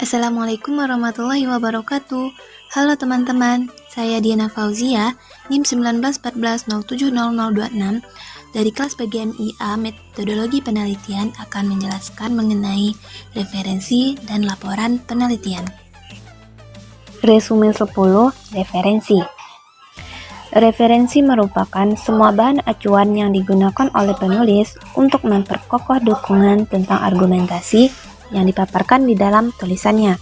Assalamualaikum warahmatullahi wabarakatuh. Halo teman-teman, saya Diana Fauzia, NIM 1914070026 dari kelas bagian IA Metodologi Penelitian akan menjelaskan mengenai referensi dan laporan penelitian. Resume 10 referensi. Referensi merupakan semua bahan acuan yang digunakan oleh penulis untuk memperkokoh dukungan tentang argumentasi yang dipaparkan di dalam tulisannya.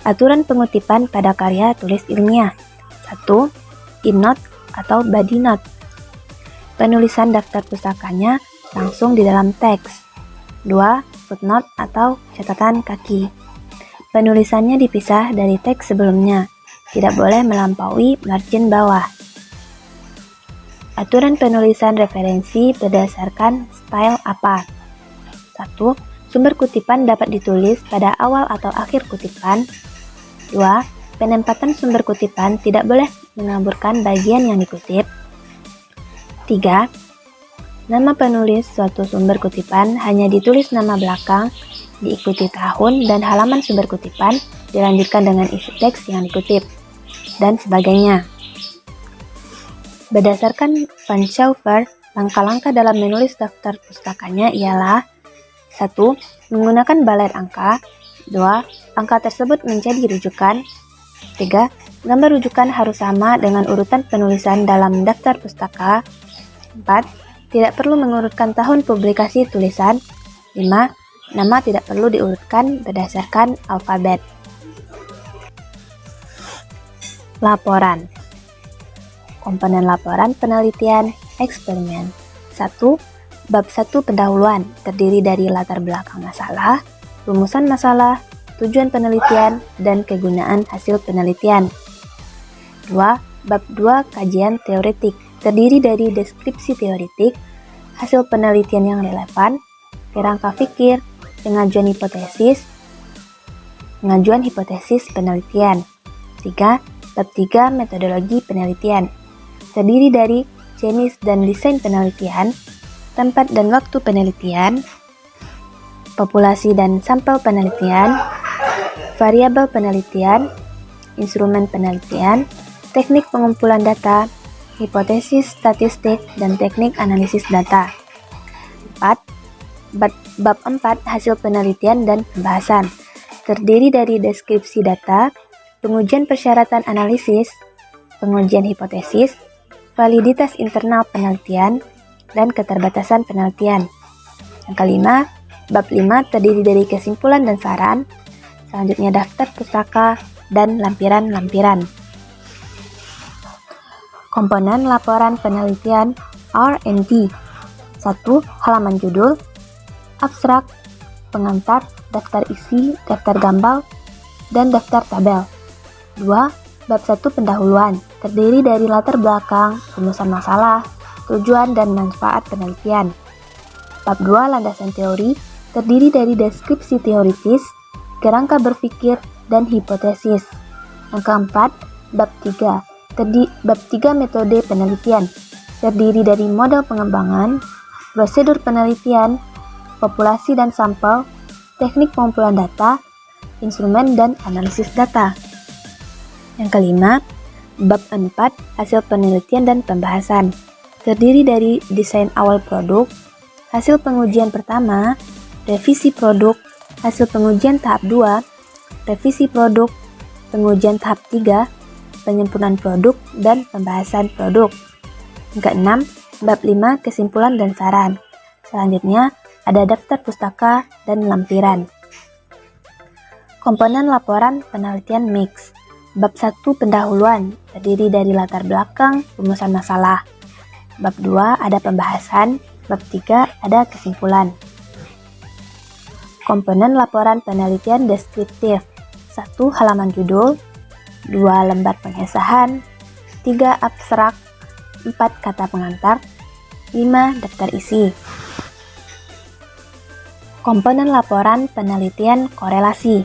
Aturan pengutipan pada karya tulis ilmiah. 1. Innote atau body note. Penulisan daftar pustakanya langsung di dalam teks. 2. Footnote atau catatan kaki. Penulisannya dipisah dari teks sebelumnya. Tidak boleh melampaui margin bawah. Aturan penulisan referensi berdasarkan style apa? 1. Sumber kutipan dapat ditulis pada awal atau akhir kutipan. 2. Penempatan sumber kutipan tidak boleh mengaburkan bagian yang dikutip. 3. Nama penulis suatu sumber kutipan hanya ditulis nama belakang, diikuti tahun dan halaman sumber kutipan, dilanjutkan dengan isi teks yang dikutip, dan sebagainya. Berdasarkan Van Schaufer, langkah-langkah dalam menulis daftar pustakanya ialah 1. Menggunakan balet angka. 2. Angka tersebut menjadi rujukan. 3. Gambar rujukan harus sama dengan urutan penulisan dalam daftar pustaka. 4. Tidak perlu mengurutkan tahun publikasi tulisan. 5. Nama tidak perlu diurutkan berdasarkan alfabet. Laporan. Komponen laporan penelitian eksperimen. 1. Bab 1 pendahuluan terdiri dari latar belakang masalah, rumusan masalah, tujuan penelitian, dan kegunaan hasil penelitian. 2. Bab 2 kajian teoretik terdiri dari deskripsi teoretik, hasil penelitian yang relevan, kerangka fikir, pengajuan hipotesis penelitian. 3. Bab 3 metodologi penelitian terdiri dari jenis dan desain penelitian, tempat dan waktu penelitian, populasi dan sampel penelitian, variabel penelitian, instrumen penelitian, teknik pengumpulan data, hipotesis statistik, dan teknik analisis data. 4. Bab 4 hasil penelitian dan pembahasan terdiri dari deskripsi data, pengujian persyaratan analisis, pengujian hipotesis, validitas internal penelitian, dan keterbatasan penelitian. Yang kelima, bab 5 terdiri dari kesimpulan dan saran, selanjutnya daftar pustaka, dan lampiran-lampiran. Komponen laporan penelitian R&D. 1. Halaman judul, abstrak, pengantar, daftar isi, daftar gambar, dan daftar tabel. 2. Bab 1 pendahuluan, terdiri dari latar belakang, rumusan masalah, tujuan dan manfaat penelitian. Bab 2 landasan teori terdiri dari deskripsi teoritis, kerangka berpikir, dan hipotesis. Yang keempat, bab 3 metode penelitian terdiri dari model pengembangan, prosedur penelitian, populasi dan sampel, teknik pengumpulan data, instrumen dan analisis data. Yang kelima, bab 4 hasil penelitian dan pembahasan terdiri dari desain awal produk, hasil pengujian pertama, revisi produk, hasil pengujian tahap 2, revisi produk, pengujian tahap 3, penyempurnaan produk, dan pembahasan produk. Yang keenam, bab 5 kesimpulan dan saran. Selanjutnya, ada daftar pustaka dan lampiran. Komponen laporan penelitian mix. Bab 1 pendahuluan terdiri dari latar belakang, rumusan masalah. Bab 2 ada pembahasan, bab 3 ada kesimpulan. Komponen laporan penelitian deskriptif. 1 halaman judul, 2 lembar pengesahan, 3 abstrak, 4 kata pengantar, 5 daftar isi. Komponen laporan penelitian korelasi.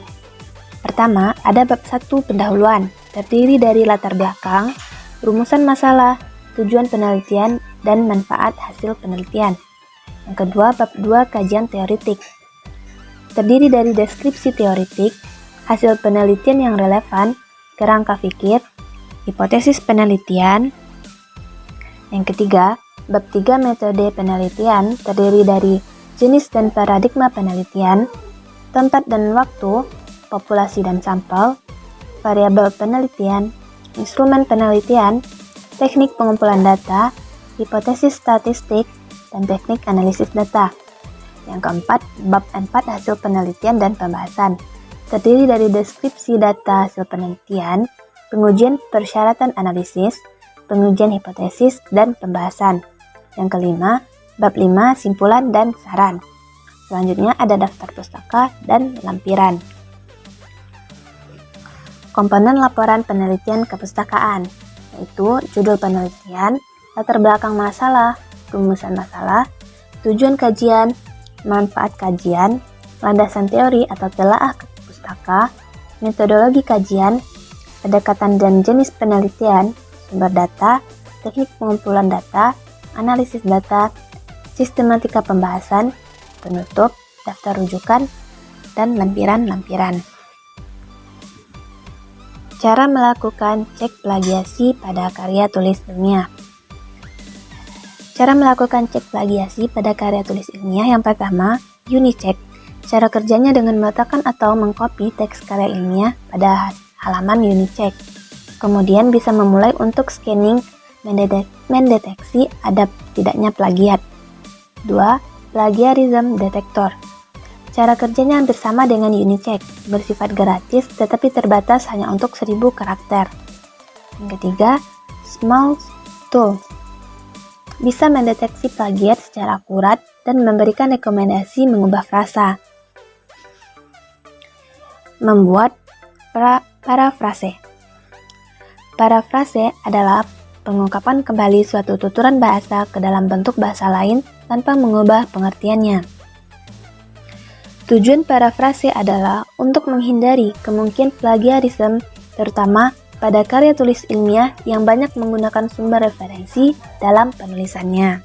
Pertama, ada bab 1 pendahuluan, terdiri dari latar belakang, rumusan masalah, tujuan penelitian, dan manfaat hasil penelitian. Yang kedua, bab 2 kajian teoretik. terdiri dari deskripsi teoritik, hasil penelitian yang relevan, kerangka pikir, hipotesis penelitian. Yang ketiga, bab 3 metode penelitian terdiri dari jenis dan paradigma penelitian, tempat dan waktu, populasi dan sampel, variabel penelitian, instrumen penelitian, teknik pengumpulan data, hipotesis statistik, dan teknik analisis data. Yang keempat, bab 4 hasil penelitian dan pembahasan, terdiri dari deskripsi data hasil penelitian, pengujian persyaratan analisis, pengujian hipotesis, dan pembahasan. Yang kelima, bab 5 simpulan dan saran. Selanjutnya ada daftar pustaka dan lampiran. Komponen laporan penelitian kepustakaan, yaitu judul penelitian, latar belakang masalah, rumusan masalah, tujuan kajian, manfaat kajian, landasan teori atau telaah pustaka, metodologi kajian, pendekatan dan jenis penelitian, sumber data, teknik pengumpulan data, analisis data, sistematika pembahasan, penutup, daftar rujukan, dan lampiran-lampiran. Cara melakukan cek plagiasi pada karya tulis ilmiah. Cara melakukan cek plagiasi pada karya tulis ilmiah yang pertama, UniCheck. Cara kerjanya dengan meletakkan atau mengcopy teks karya ilmiah pada halaman UniCheck. Kemudian bisa memulai untuk scanning mendeteksi ada tidaknya plagiat. 2. Plagiarism Detector. Cara kerjanya hampir sama dengan UniCheck, bersifat gratis tetapi terbatas hanya untuk 1000 karakter. Yang ketiga, Small Tool. Bisa mendeteksi plagiat secara akurat dan memberikan rekomendasi mengubah frasa. Membuat parafrase. Parafrase adalah pengungkapan kembali suatu tuturan bahasa ke dalam bentuk bahasa lain tanpa mengubah pengertiannya. Tujuan parafrase adalah untuk menghindari kemungkinan plagiarisme, terutama pada karya tulis ilmiah yang banyak menggunakan sumber referensi dalam penulisannya.